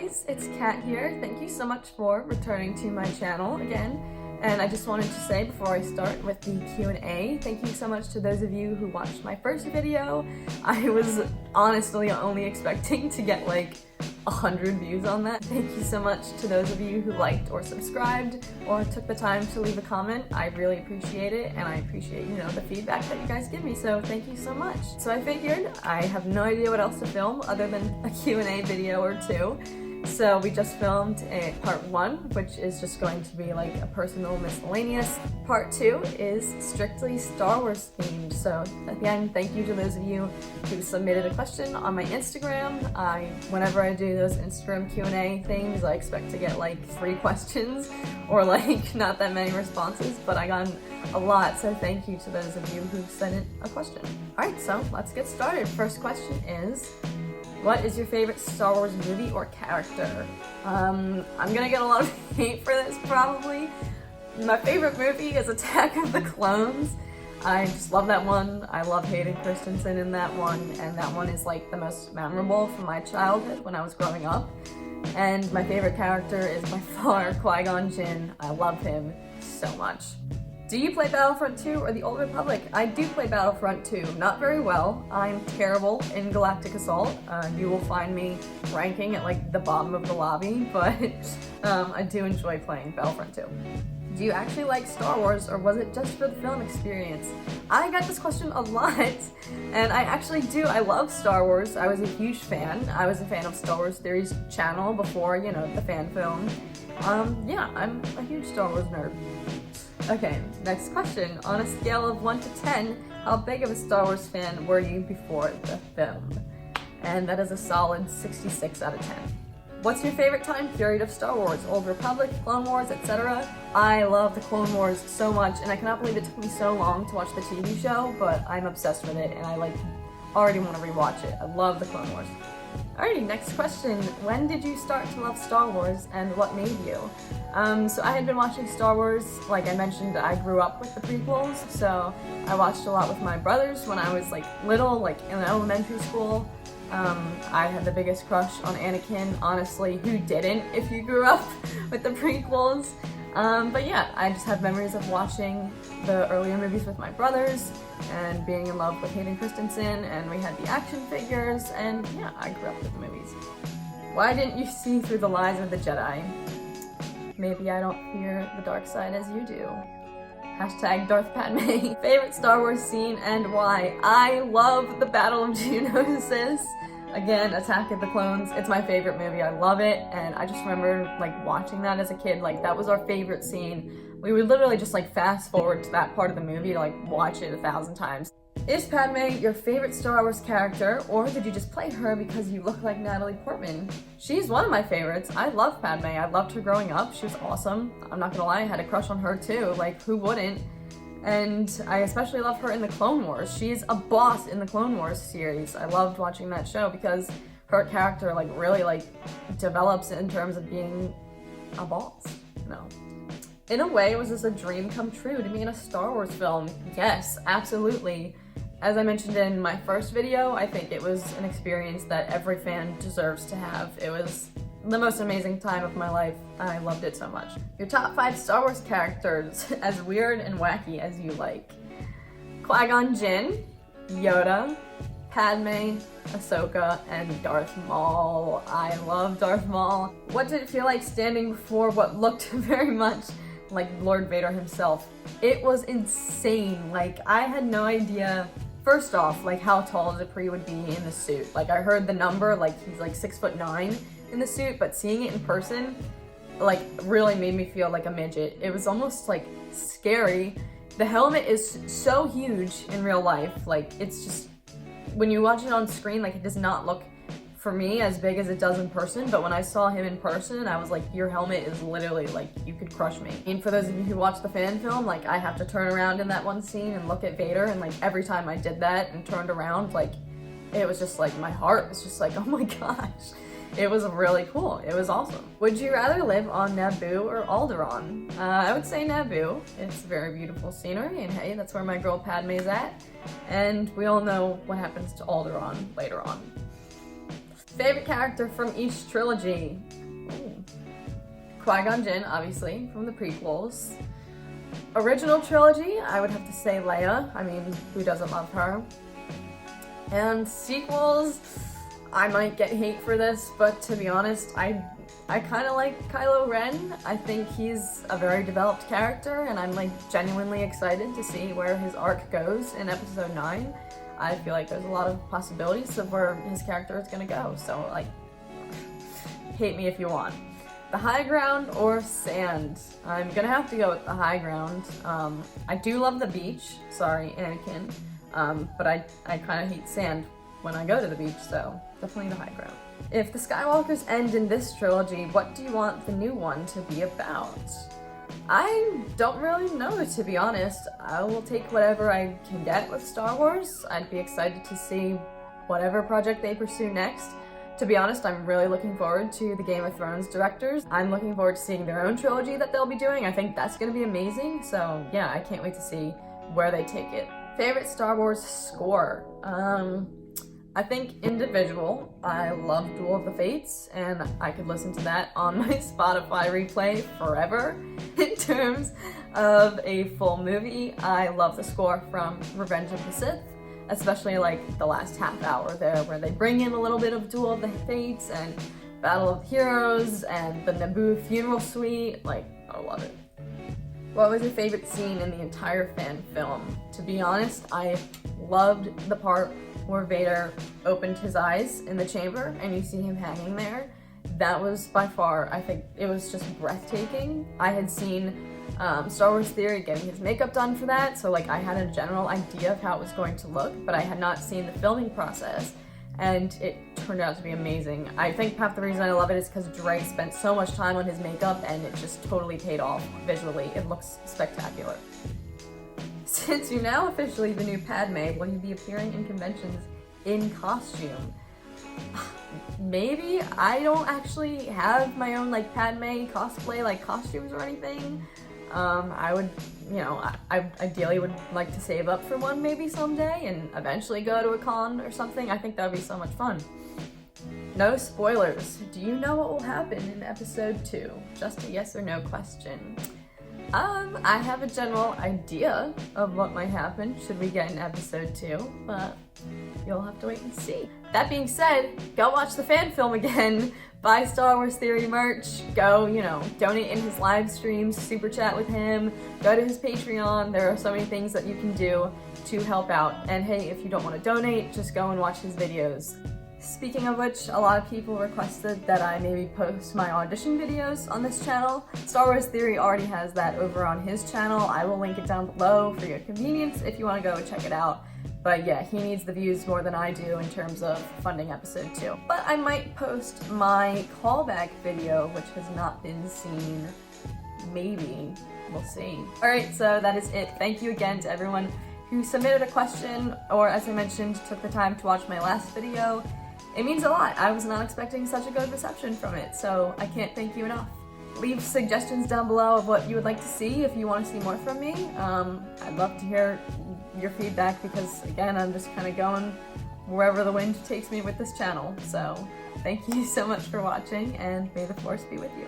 guys, it's Kat here. Thank you so much for returning to my channel again. And I just wanted to say before I start with the Q&A, thank you so much to those of you who watched my first video. I was honestly only expecting to get like 100 views on that. Thank you so much to those of you who liked or subscribed or took the time to leave a comment. I really appreciate it, and I appreciate, you know, the feedback that you guys give me, so thank you so much. So I figured I have no idea what else to film other than a Q&A video or two. So we just filmed a part 1, which is just going to be like a personal miscellaneous. Part 2 is strictly Star Wars themed. So again, thank you to those of you who submitted a question on my Instagram. Whenever I do those Instagram Q&A things, I expect to get like 3 questions or like not that many responses, but I got a lot, so thank you to those of you who sent in a question. Alright, so let's get started. First question is, what is your favorite Star Wars movie or character? I'm gonna get a lot of hate for this, probably. My favorite movie is Attack of the Clones. I just love that one. I love Hayden Christensen in that one, and that one is like the most memorable from my childhood when I was growing up. And my favorite character is by far Qui-Gon Jinn. I love him so much. Do you play Battlefront 2 or the Old Republic? I do play Battlefront 2, not very well. I'm terrible in Galactic Assault. You will find me ranking at like the bottom of the lobby, but I do enjoy playing Battlefront 2. Do you actually like Star Wars, or was it just for the film experience? I got this question a lot, and I actually do. I love Star Wars. I was a huge fan. I was a fan of Star Wars Theory's channel before, you know, the fan film. Yeah, I'm a huge Star Wars nerd. Okay, next question. On a scale of 1 to 10, how big of a Star Wars fan were you before the film? And that is a solid 66 out of 10. What's your favorite time period of Star Wars? Old Republic, Clone Wars, etc.? I love the Clone Wars so much, and I cannot believe it took me so long to watch the TV show, but I'm obsessed with it, and I like already want to rewatch it. I love the Clone Wars. Alrighty, next question. When did you start to love Star Wars, and what made you? So I had been watching Star Wars, like I mentioned, I grew up with the prequels, so I watched a lot with my brothers when I was like little, like in elementary school. I had the biggest crush on Anakin, honestly, who didn't if you grew up with the prequels? But yeah, I just have memories of watching the earlier movies with my brothers and being in love with Hayden Christensen, and we had the action figures, and yeah, I grew up with the movies. Why didn't you see through the lies of the Jedi? Maybe I don't fear the dark side as you do. Hashtag Darth Padme. Favorite Star Wars scene and why? I love the Battle of Geonosis. Again, Attack of the Clones. It's my favorite movie. I love it, and I just remember like watching that as a kid. Like that was our favorite scene. We would literally just like fast forward to that part of the movie to like watch it 1,000 times. Is Padme your favorite Star Wars character, or did you just play her because you look like Natalie Portman? She's one of my favorites. I love Padme. I loved her growing up. She was awesome. I'm not gonna lie, I had a crush on her too. Like, who wouldn't? And I especially love her in the Clone Wars. She's a boss in the Clone Wars series. I loved watching that show because her character like really like develops in terms of being a boss. No. In a way, was this a dream come true to be in a Star Wars film? Yes, absolutely. As I mentioned in my first video, I think it was an experience that every fan deserves to have. It was the most amazing time of my life. I loved it so much. Your top 5 Star Wars characters, as weird and wacky as you like. Qui-Gon Jinn, Yoda, Padme, Ahsoka, and Darth Maul. I love Darth Maul. What did it feel like standing before what looked very much like Lord Vader himself? It was insane. Like, I had no idea, first off, like how tall Dupree would be in the suit. Like, I heard the number, like he's like 6'9" in the suit, but seeing it in person, like, really made me feel like a midget. It was almost like scary. The helmet is so huge in real life. Like, it's just, when you watch it on screen, like, it does not look, for me, as big as it does in person, but when I saw him in person, I was like, your helmet is literally like, you could crush me. And for those of you who watch the fan film, like, I have to turn around in that one scene and look at Vader, and like every time I did that and turned around, like, it was just like, my heart was just like, oh my gosh. It was really cool. It was awesome. Would you rather live on Naboo or Alderaan? I would say Naboo. It's very beautiful scenery, and hey, that's where my girl Padme's at. And we all know what happens to Alderaan later on. Favorite character from each trilogy? Qui-Gon Jinn, obviously, from the prequels. Original trilogy, I would have to say Leia. I mean, who doesn't love her? And sequels, I might get hate for this, but to be honest, I kind of like Kylo Ren. I think he's a very developed character, and I'm like genuinely excited to see where his arc goes in episode 9. I feel like there's a lot of possibilities of where his character is gonna go, so like, hate me if you want. The high ground or sand? I'm gonna have to go with the high ground. I do love the beach, sorry Anakin, but I kind of hate sand when I go to the beach, so definitely the high ground. If the Skywalkers end in this trilogy, what do you want the new one to be about? I don't really know, to be honest. I will take whatever I can get with Star Wars. I'd be excited to see whatever project they pursue next. To be honest, I'm really looking forward to the Game of Thrones directors. I'm looking forward to seeing their own trilogy that they'll be doing. I think that's gonna be amazing, so yeah, I can't wait to see where they take it. Favorite Star Wars score? I think individual. I love Duel of the Fates, and I could listen to that on my Spotify replay forever. In terms of a full movie, I love the score from Revenge of the Sith, especially like the last half hour there where they bring in a little bit of Duel of the Fates and Battle of the Heroes and the Naboo funeral suite. Like, I love it. What was your favorite scene in the entire fan film? To be honest, I loved the part where Vader opened his eyes in the chamber and you see him hanging there. That was by far, I think it was just breathtaking. I had seen Star Wars Theory getting his makeup done for that, so like I had a general idea of how it was going to look, but I had not seen the filming process, and it turned out to be amazing. I think half the reason I love it is because Dre spent so much time on his makeup and it just totally paid off visually. It looks spectacular. Since you're now officially the new Padme, will you be appearing in conventions in costume? Maybe. I don't actually have my own like Padme cosplay like costumes or anything. I would, I ideally would like to save up for one maybe someday and eventually go to a con or something. I think that would be so much fun. No spoilers. Do you know what will happen in episode 2? Just a yes or no question. I have a general idea of what might happen should we get in episode 2, but you'll have to wait and see. That being said, go watch the fan film again, buy Star Wars Theory merch, go, donate in his live streams, super chat with him, go to his Patreon. There are so many things that you can do to help out. And hey, if you don't want to donate, just go and watch his videos. Speaking of which, a lot of people requested that I maybe post my audition videos on this channel. Star Wars Theory already has that over on his channel. I will link it down below for your convenience if you want to go check it out. But yeah, he needs the views more than I do in terms of funding episode 2. But I might post my callback video, which has not been seen. Maybe. We'll see. Alright, so that is it. Thank you again to everyone who submitted a question, or as I mentioned, took the time to watch my last video. It means a lot. I was not expecting such a good reception from it, so I can't thank you enough. Leave suggestions down below of what you would like to see if you want to see more from me. I'd love to hear your feedback because, again, I'm just kind of going wherever the wind takes me with this channel. So thank you so much for watching, and may the Force be with you.